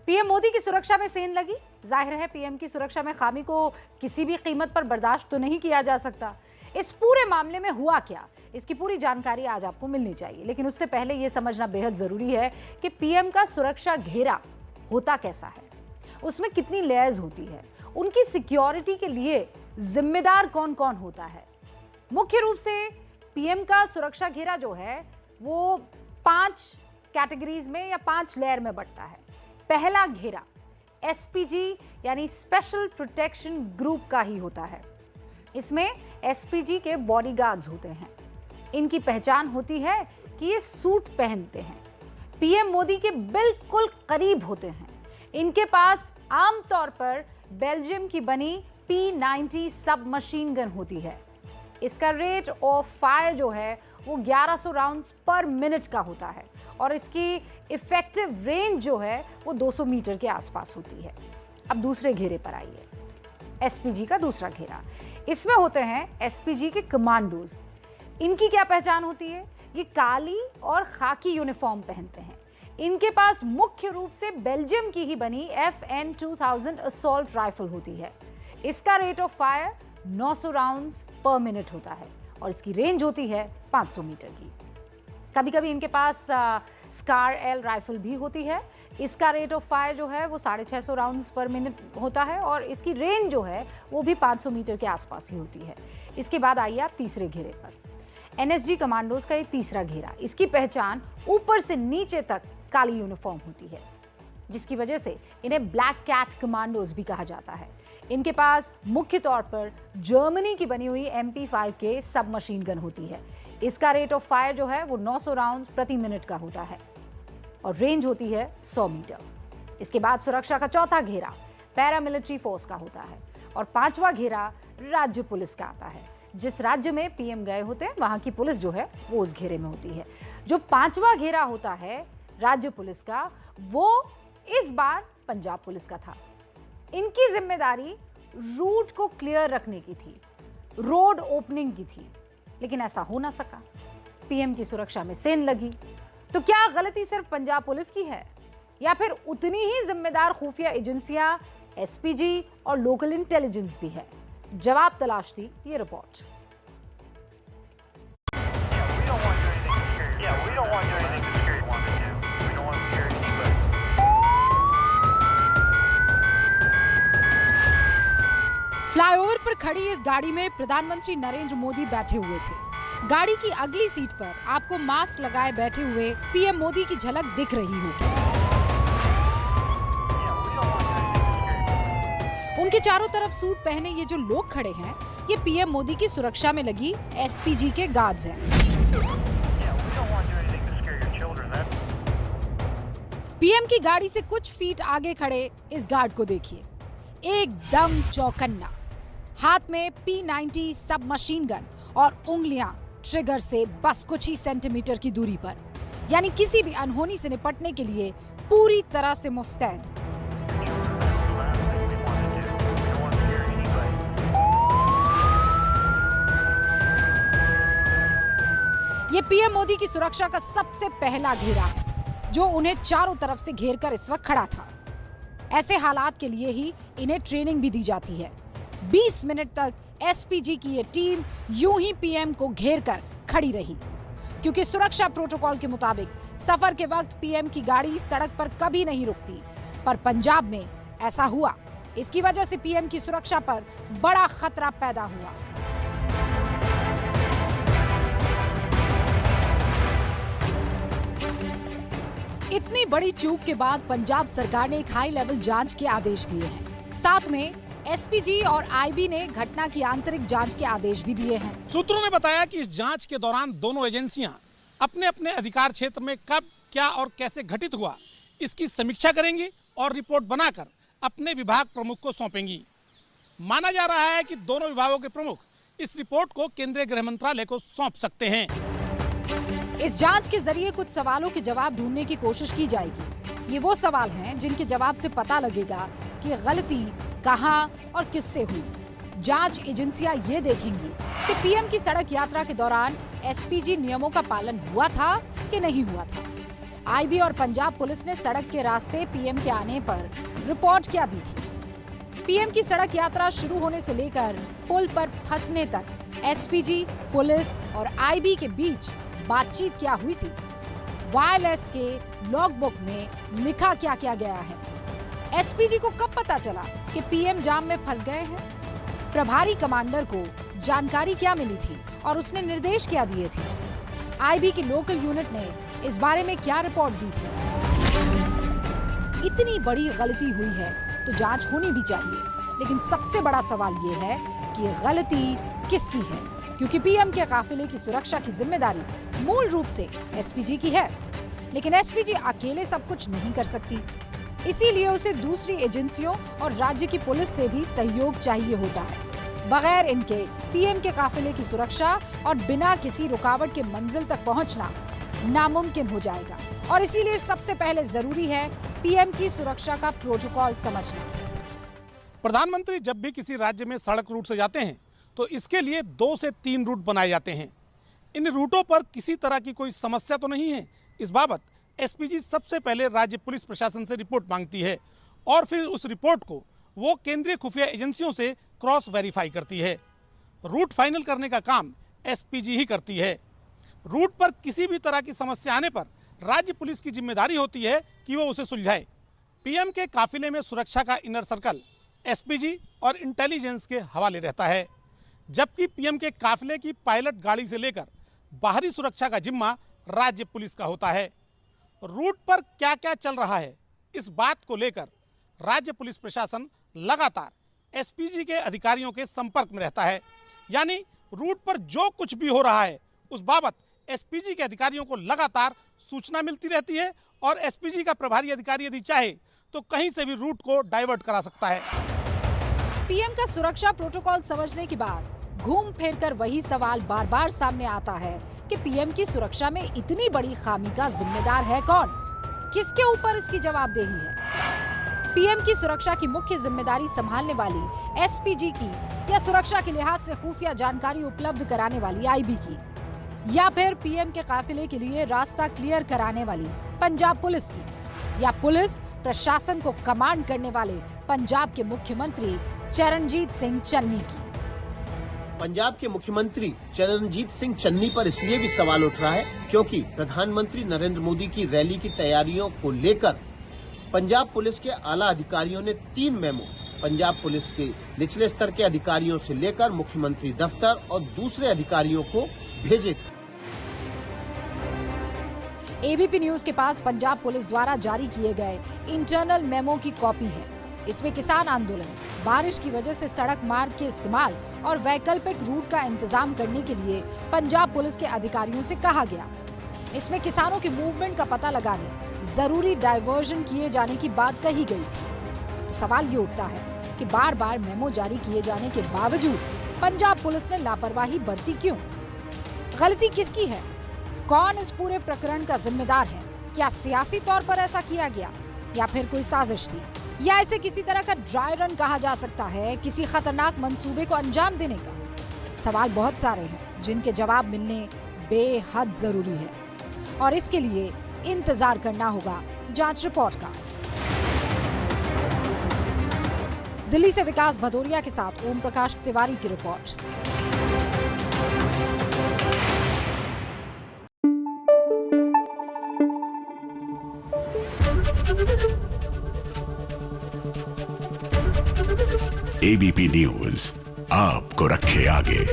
PM Modi की सुरक्षा में सेंध लगी। जाहिर है पीएम की सुरक्षा में खामी को किसी भी कीमत पर बर्दाश्त तो नहीं किया जा सकता। इस पूरे मामले में हुआ क्या, इसकी पूरी जानकारी आज आपको मिलनी चाहिए, लेकिन उससे पहले यह समझना बेहद जरूरी है कि पीएम का सुरक्षा घेरा होता कैसा है, उसमें कितनी लेयर्स होती है, उनकी सिक्योरिटी के लिए जिम्मेदार कौन कौन होता है। मुख्य रूप से पीएम का सुरक्षा घेरा जो है वो 5 कैटेगरीज में या 5 लेयर में बंटता है। पहला घेरा एसपीजी यानी स्पेशल प्रोटेक्शन ग्रुप का ही होता है। इसमें एसपीजी के बॉडीगार्ड्स होते हैं। इनकी पहचान होती है कि ये सूट पहनते हैं, पीएम मोदी के बिल्कुल करीब होते हैं। इनके पास आमतौर पर बेल्जियम की बनी P90 सब मशीन गन होती है। इसका रेट ऑफ फायर जो है वो 1100 राउंड्स पर मिनट का होता है और इसकी इफेक्टिव रेंज जो है वो 200 मीटर के आसपास होती है। अब दूसरे घेरे पर आइए, एसपीजी का दूसरा घेरा। इसमें होते हैं एसपीजी के कमांडोज। इनकी क्या पहचान होती है? ये काली और खाकी यूनिफॉर्म पहनते हैं। इनके पास मुख्य रूप से बेल्जियम की ही बनी FN 2000 असॉल्ट राइफल होती है। इसका रेट ऑफ फायर 900 राउंड्स पर मिनट होता है और इसकी रेंज होती है 500 मीटर की। कभी कभी इनके पास स्कार एल राइफल भी होती है। इसका रेट ऑफ फायर जो है वो 650 राउंड्स पर मिनट होता है और इसकी रेंज जो है वो भी 500 मीटर के आसपास ही होती है। इसके बाद आइए आप तीसरे घेरे पर, एनएसजी कमांडोज का ये तीसरा घेरा। इसकी पहचान ऊपर से नीचे तक काली यूनिफॉर्म होती है, जिसकी वजह से इन्हें ब्लैक कैट कमांडोज भी कहा जाता है। इनके पास मुख्य तौर पर जर्मनी की बनी हुई MP5 के सब मशीन गन होती है। इसका रेट ऑफ फायर जो है वो 900 राउंड प्रति मिनट का होता है और रेंज होती है 100 मीटर। इसके बाद सुरक्षा का चौथा घेरा पैरामिलिट्री फोर्स का होता है और पांचवा घेरा राज्य पुलिस का आता है। जिस राज्य में पीएम गए होते हैं वहां की पुलिस जो है वो उस घेरे में होती है। जो पांचवा घेरा होता है राज्य पुलिस का, वो इस बार पंजाब पुलिस का था। इनकी जिम्मेदारी रूट को क्लियर रखने की थी, रोड ओपनिंग की थी, लेकिन ऐसा हो ना सका। पीएम की सुरक्षा में सेंध लगी। तो क्या गलती सिर्फ पंजाब पुलिस की है या फिर उतनी ही जिम्मेदार खुफिया एजेंसियां एसपीजी और लोकल इंटेलिजेंस भी है? जवाब तलाशती ये रिपोर्ट। फ्लाईओवर पर खड़ी इस गाड़ी में प्रधानमंत्री नरेंद्र मोदी बैठे हुए थे। गाड़ी की अगली सीट पर आपको मास्क लगाए बैठे हुए पीएम मोदी की झलक दिख रही होगी। उनके चारों तरफ सूट पहने ये जो लोग खड़े हैं, ये पीएम मोदी की सुरक्षा में लगी एसपीजी के गार्ड्स हैं। पीएम की गाड़ी से कुछ फीट आगे खड़े इस गार्ड को देखिए, एकदम चौकन्ना, हाथ में P90 सब मशीन गन और उंगलियां ट्रिगर से बस कुछ ही सेंटीमीटर की दूरी पर, यानी किसी भी अनहोनी से निपटने के लिए पूरी तरह से मुस्तैद। ये पीएम मोदी की सुरक्षा का सबसे पहला घेरा है जो उन्हें चारों तरफ से घेर कर इस वक्त खड़ा था। ऐसे हालात के लिए ही इन्हें ट्रेनिंग भी दी जाती है। 20 मिनट तक एसपीजी की ये टीम यूं ही पीएम को घेर कर खड़ी रही, क्योंकि सुरक्षा प्रोटोकॉल के मुताबिक सफर के वक्त पीएम की गाड़ी सड़क पर कभी नहीं रुकती। पर पंजाब में ऐसा हुआ। इसकी वजह से पीएम की सुरक्षा पर बड़ा खतरा पैदा हुआ। इतनी बड़ी चूक के बाद पंजाब सरकार ने एक हाई लेवल जांच के आदेश दिए हैं। साथ में एसपीजी और आईबी ने घटना की आंतरिक जांच के आदेश भी दिए हैं। सूत्रों ने बताया कि इस जांच के दौरान दोनों एजेंसियां अपने अपने अधिकार क्षेत्र में कब, क्या और कैसे घटित हुआ, इसकी समीक्षा करेंगी और रिपोर्ट बनाकर अपने विभाग प्रमुख को सौंपेंगी। माना जा रहा है कि दोनों विभागों के प्रमुख इस रिपोर्ट को केंद्रीय गृह मंत्रालय को सौंप सकते हैं। इस जांच के जरिए कुछ सवालों के जवाब ढूंढने की कोशिश की जाएगी। ये वो सवाल हैं जिनके जवाब से पता लगेगा कि गलती कहां और किससे हुई। जांच एजेंसियां ये देखेंगी कि पीएम की सड़क यात्रा के दौरान एसपीजी नियमों का पालन हुआ था कि नहीं हुआ था। आईबी और पंजाब पुलिस ने सड़क के रास्ते पीएम के आने पर रिपोर्ट क्या दी थी? पीएम की सड़क यात्रा शुरू होने से लेकर पुल पर फंसने तक एसपीजी, पुलिस और आईबी के बीच बातचीत क्या हुई थी? वायरलेस के लॉगबुक में लिखा क्या क्या गया है? एसपीजी को कब पता चला कि पीएम जाम में फंस गए हैं? प्रभारी कमांडर को जानकारी क्या मिली थी और उसने निर्देश क्या दिए थे? आईबी की लोकल यूनिट ने इस बारे में क्या रिपोर्ट दी थी? इतनी बड़ी गलती हुई है तो जांच होनी भी चाहिए, लेकिन सबसे बड़ा सवाल ये है कि गलती किसकी है, क्योंकि पीएम के काफिले की सुरक्षा की जिम्मेदारी मूल रूप से एसपीजी की है, लेकिन एसपीजी अकेले सब कुछ नहीं कर सकती, इसीलिए उसे दूसरी एजेंसियों और राज्य की पुलिस से भी सहयोग चाहिए होता है। बगैर इनके पीएम के काफिले की सुरक्षा और बिना किसी रुकावट के मंजिल तक पहुंचना नामुमकिन हो जाएगा, और इसीलिए सबसे पहले जरूरी है पीएम की सुरक्षा का प्रोटोकॉल समझना। प्रधानमंत्री जब भी किसी राज्य में सड़क रूट से जाते हैं तो इसके लिए 2 से 3 रूट बनाए जाते हैं। इन रूटों पर किसी तरह की कोई समस्या तो नहीं है, इस बाबत एसपीजी सबसे पहले राज्य पुलिस प्रशासन से रिपोर्ट मांगती है और फिर उस रिपोर्ट को वो केंद्रीय खुफिया एजेंसियों से क्रॉस वेरीफाई करती है। रूट फाइनल करने का काम एसपीजी ही करती है। रूट पर किसी भी तरह की समस्या आने पर राज्य पुलिस की जिम्मेदारी होती है कि वो उसे सुलझाए। पीएम के काफिले में सुरक्षा का इनर सर्कल एसपीजी और इंटेलिजेंस के हवाले रहता है, जबकि पीएम के काफिले की पायलट गाड़ी से लेकर बाहरी सुरक्षा का जिम्मा राज्य पुलिस का होता है। रूट पर क्या क्या चल रहा है, इस बात को लेकर राज्य पुलिस प्रशासन लगातार एसपीजी के अधिकारियों के संपर्क में रहता है, यानी रूट पर जो कुछ भी हो रहा है उस बाबत एसपीजी के अधिकारियों को लगातार सूचना मिलती रहती है और एसपीजी का प्रभारी अधिकारी यदि चाहे तो कहीं से भी रूट को डाइवर्ट करा सकता है। पीएम का सुरक्षा प्रोटोकॉल समझने के बाद घूम फिर कर वही सवाल बार बार सामने आता है कि पीएम की सुरक्षा में इतनी बड़ी खामी का जिम्मेदार है कौन? किसके ऊपर इसकी जवाबदेही है? पीएम की सुरक्षा की मुख्य जिम्मेदारी संभालने वाली एसपीजी की, या सुरक्षा के लिहाज से खुफिया जानकारी उपलब्ध कराने वाली आईबी की, या फिर पीएम के काफिले के लिए रास्ता क्लियर कराने वाली पंजाब पुलिस की, या पुलिस प्रशासन को कमांड करने वाले पंजाब के मुख्यमंत्री चरणजीत सिंह चन्नी की? पंजाब के मुख्यमंत्री चरणजीत सिंह चन्नी पर इसलिए भी सवाल उठ रहा है क्योंकि प्रधानमंत्री नरेंद्र मोदी की रैली की तैयारियों को लेकर पंजाब पुलिस के आला अधिकारियों ने 3 मेमो पंजाब पुलिस के निचले स्तर के अधिकारियों से लेकर मुख्यमंत्री दफ्तर और दूसरे अधिकारियों को भेजे थे। एबीपी न्यूज के पास पंजाब पुलिस द्वारा जारी किए गए इंटरनल मेमो की कॉपी है। इसमें किसान आंदोलन, बारिश की वजह से सड़क मार्ग के इस्तेमाल और वैकल्पिक रूट का इंतजाम करने के लिए पंजाब पुलिस के अधिकारियों से कहा गया। इसमें किसानों के मूवमेंट का पता लगाने, जरूरी डायवर्जन किए जाने की बात कही गई थी। तो सवाल ये उठता है कि बार बार मेमो जारी किए जाने के बावजूद पंजाब पुलिस ने लापरवाही बरती क्यों? गलती किसकी है? कौन इस पूरे प्रकरण का जिम्मेदार है? क्या सियासी तौर पर ऐसा किया गया या फिर कोई साजिश थी, या ऐसे किसी तरह का ड्राई रन कहा जा सकता है किसी खतरनाक मंसूबे को अंजाम देने का? सवाल बहुत सारे हैं जिनके जवाब मिलने बेहद जरूरी है, और इसके लिए इंतजार करना होगा जांच रिपोर्ट का। दिल्ली से विकास भदौरिया के साथ ओम प्रकाश तिवारी की रिपोर्ट। एबीपी न्यूज आपको रखे आगे।